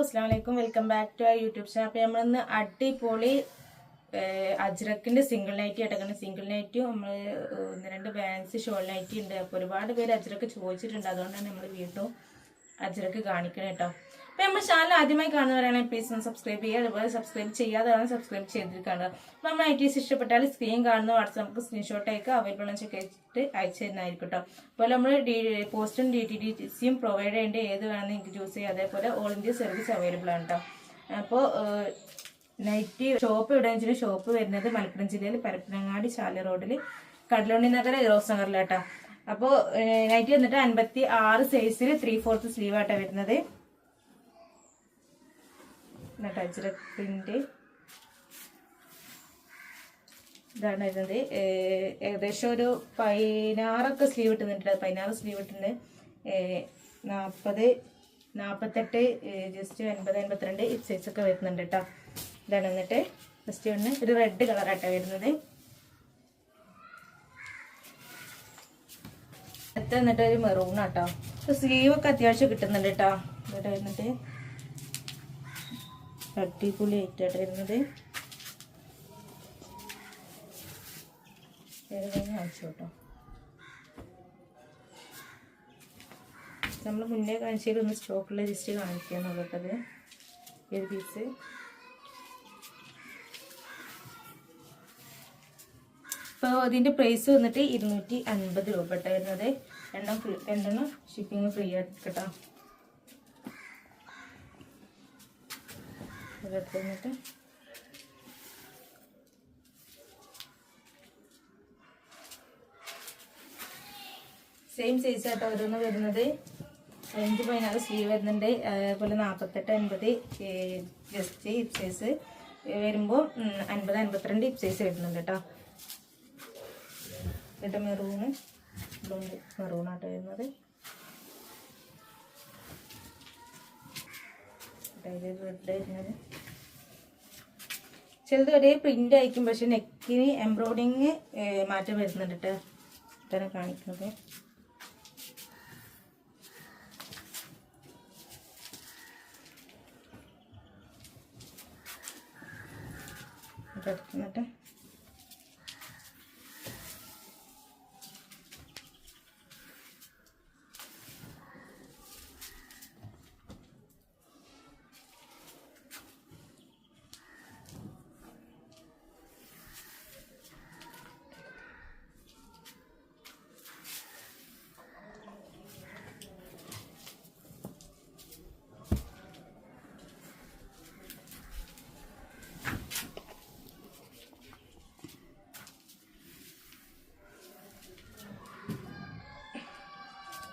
അസ്സലാമു അലൈക്കും. Welcome back to YouTube channel. അപ്പോൾ നമ്മളിന്ന് അടിപൊളി അജ്രക്കിന്റെ സിംഗിൾ നൈറ്റി ആയിട്ടാണ്. സിംഗിൾ നൈറ്റും നമ്മൾ ഒന്ന് രണ്ട് ബാൻസ് ഷോൾ നൈറ്റി ഉണ്ട്. അപ്പോൾ ഒരുപാട് പേര് അജ്രക്ക് ചോദിച്ചിട്ടുണ്ട്, അതുകൊണ്ടാണ് നമ്മൾ വീണ്ടും അജ്രക്ക് കാണിക്കണം കേട്ടോ. അപ്പോൾ നമ്മൾ ചാനൽ ആദ്യമായി കാണുന്നവരാണെങ്കിൽ പ്ലീസ് ഒന്ന് സബ്സ്ക്രൈബ് ചെയ്യുക. അതുപോലെ സബ്സ്ക്രൈബ് ചെയ്യാതെയാണ് സബ്സ്ക്രൈബ് ചെയ്തിരിക്കുന്നത്. അപ്പോൾ നമ്മൾ ഐറ്റീസ് ഇഷ്ടപ്പെട്ടാൽ സ്ക്രീൻ കാണുന്ന വാട്സാപ്പ് നമുക്ക് സ്ക്രീൻഷോട്ട് അയക്കുക, അവൈലബിൾ എന്ന് ചെക്ക് ചെയ്തിട്ട് അയച്ചു തരുന്നതായിരിക്കും കേട്ടോ. അതുപോലെ നമ്മൾ പോസ്റ്റും DTDCയും പ്രൊവൈഡ് ചെയ്യേണ്ട ഏത് വേണമെന്ന് നിങ്ങൾക്ക് ചൂസ് ചെയ്യാം. അതേപോലെ ഓൾ ഇന്ത്യ സർവീസ് അവൈലബിൾ ആണ് കേട്ടോ. അപ്പോൾ നൈറ്റി ഷോപ്പ് എവിടെ വെച്ചാൽ ഷോപ്പ് വരുന്നത് മലപ്പുറം ജില്ലയിൽ പരപ്പനങ്ങാടി ചാല റോഡിൽ കടലുണ്ണി നഗർ റോസ് നഗറിലാട്ടോ. അപ്പോൾ നൈറ്റി വന്നിട്ട് 56 സൈസിൽ 3/4 സ്ലീവ് ആയിട്ടാണ് വരുന്നത്. അജ്രക്കിന്റെ ഇതാണ് വരുന്നത്. ഏകദേശം ഒരു 16 സ്ലീവ് ഇട്ടുന്നുണ്ട്. 16 സ്ലീവ് ഇട്ടുണ്ട്. 40, 48, ജസ്റ്റ് 50, 52 ഈ സൈസൊക്കെ വരുന്നുണ്ട് കേട്ടോ. ഇതാണ് എന്നിട്ട് ജസ്റ്റ് ഒന്ന് ഒരു റെഡ് കളറായിട്ടാണ് വരുന്നത്. അടുത്ത എന്നിട്ട് ഒരു മെറൂൺ ആട്ടോ. സ്ലീവ് ഒക്കെ അത്യാവശ്യം കിട്ടുന്നുണ്ട് കേട്ടോ. ഇവിടെ വന്നിട്ട് അടിപൊളി ആയിട്ടാണ് വരുന്നത്. കാണിച്ചു കേട്ടോ. നമ്മൾ മുന്നേ കാണിച്ചതിൽ ഒന്ന് സ്റ്റോക്കുള്ള ജസ്റ്റ് കാണിക്കുക നോക്കട്ടത് ഏത് പീസ്. അപ്പോൾ ഇതിൻ്റെ പ്രൈസ് വന്നിട്ട് 250 രൂപ കേട്ടോ വരുന്നത്. രണ്ടെണ്ണം ഷിപ്പിങ് ഫ്രീ ആയിട്ട് കേട്ടോ. ഇതെടുത്ത് വന്നിട്ട് സെയിം സൈസ് ആട്ടോ ഓരോന്ന് വരുന്നത്. 5, 16 സ്ലീവ് വരുന്നുണ്ട്. അതേപോലെ 48, 50 ജസ്റ്റ് ഹിപ്പ് സൈസ് വരുമ്പോൾ 50, 52 ഹിപ്പ് സൈസ് വരുന്നുണ്ട് കേട്ടോ. ഇത് മെറൂണായിട്ട് വരുന്നത്. റെഡ് വരുന്നത് ചിലത് ഒരേ പ്രിന്റ് ആയിരിക്കും, പക്ഷെ നെക്കിന് എംബ്രോയിഡിങ് മാറ്റം വരുന്നുണ്ട് കേട്ടോ. ഇതാണ് കാണിക്കുന്നത്. എടുക്കുന്നിട്ട്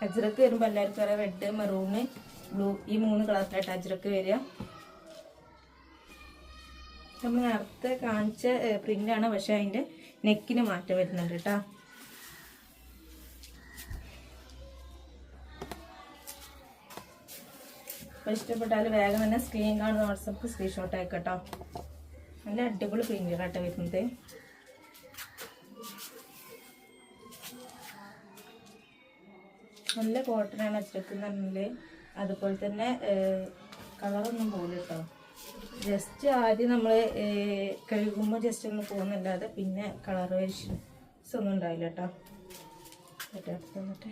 അജ്രക്ക് വരുമ്പോൾ എല്ലാവർക്കും അറിയാം റെഡ്, മെറൂണ്, ബ്ലൂ ഈ 3 കളറിലായിട്ട് അജ്രക്ക് വരിക. നമ്മൾ നേരത്തെ കാണിച്ച പ്രിന്റാണ്, പക്ഷെ അതിൻ്റെ നെക്കിന് മാറ്റം വരുന്നുണ്ട് കേട്ടോ. അപ്പോൾ ഇഷ്ടപ്പെട്ടാൽ വേഗം തന്നെ സ്ക്രീൻ കാണുന്ന വാട്സപ്പ് സ്ക്രീൻഷോട്ട് ആയിക്കോട്ടോ. നല്ല അടിപൊളി പ്രിന്റുകളാട്ടോ വരുന്നത്. നല്ല കോട്ടനാണ് അജ്രക്ക് എന്ന് പറഞ്ഞാൽ. അതുപോലെ തന്നെ കളറൊന്നും പോലും കേട്ടോ. ജസ്റ്റ് ആദ്യം നമ്മൾ കഴുകുമ്പോൾ ജസ്റ്റ് ഒന്ന് പോകുന്നല്ലാതെ പിന്നെ കളർ വേരിയേഷൻസ് ഒന്നും ഉണ്ടാവില്ല കേട്ടോ. എന്നിട്ട്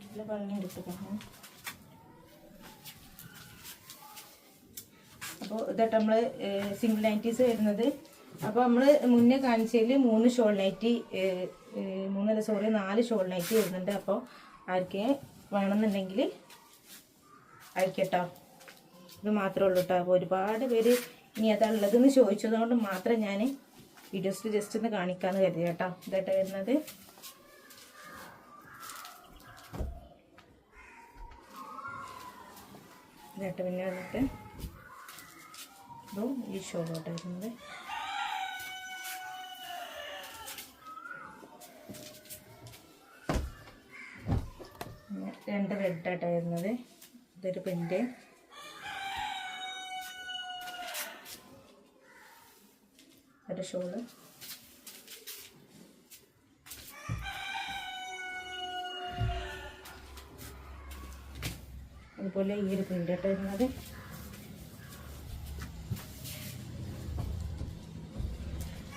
നല്ല ഭംഗി എടുക്കണം. അപ്പോൾ ഇതായിട്ട് നമ്മൾ സിംഗിൾ നൈറ്റീസ് വരുന്നത്. അപ്പോൾ നമ്മൾ മുന്നേ കാണിച്ചതിൽ 3 ഷോൾ നൈറ്റി 4 ഷോൾ നൈറ്റി വരുന്നുണ്ട്. അപ്പോൾ ആർക്ക് വേണമെന്നുണ്ടെങ്കിൽ അയക്കട്ടോ. ഇത് മാത്രമേ ഉള്ളൂ കേട്ടോ. അപ്പോൾ ഒരുപാട് പേര് ഇനി അതുള്ളതെന്ന് ചോദിച്ചത് കൊണ്ട് മാത്രം ഞാൻ വീഡിയോസിൽ ജസ്റ്റ് ഒന്ന് കാണിക്കാമെന്ന് കരുതി കേട്ടോ. ഇതായിട്ട് വരുന്നത്. ഇതായിട്ട് പിന്നെ വന്നിട്ട് ഈ ഷോളോട്ട് വരുന്നത്. രണ്ട് റെഡായിട്ടാണ് വരുന്നത്. ഇതൊരു പ്രിന്റ്. ഒരു ഷോള്. അതുപോലെ ഈ ഒരു പ്രിൻ്റ് ആയിട്ട് വരുന്നത്.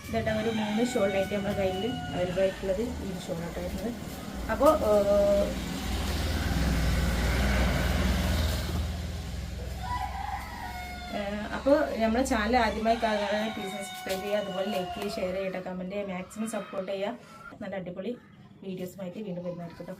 ഇതായിട്ട് ഒരു 3 ഷോളിനായിട്ട് നമ്മുടെ കയ്യിൽ അവൈലബിൾ ആയിട്ടുള്ളത് ഈ ഒരു ഷോളായിട്ട് വരുന്നത്. അപ്പോൾ നമ്മുടെ ചാനൽ ആദ്യമായി കാണുകയാണെങ്കിൽ പ്ലീസ് സബ്സ്ക്രൈബ് ചെയ്യുക, അതുപോലെ ലൈക്ക് ചെയ്യുക, ഷെയർ ചെയ്യുക, കമൻറ്റ് ചെയ്യുക, മാക്സിമം സപ്പോർട്ട് ചെയ്യുക. നല്ല അടിപൊളി വീഡിയോസുമായിട്ട് വീണ്ടും വരുന്നതായിരിക്കും കേട്ടോ.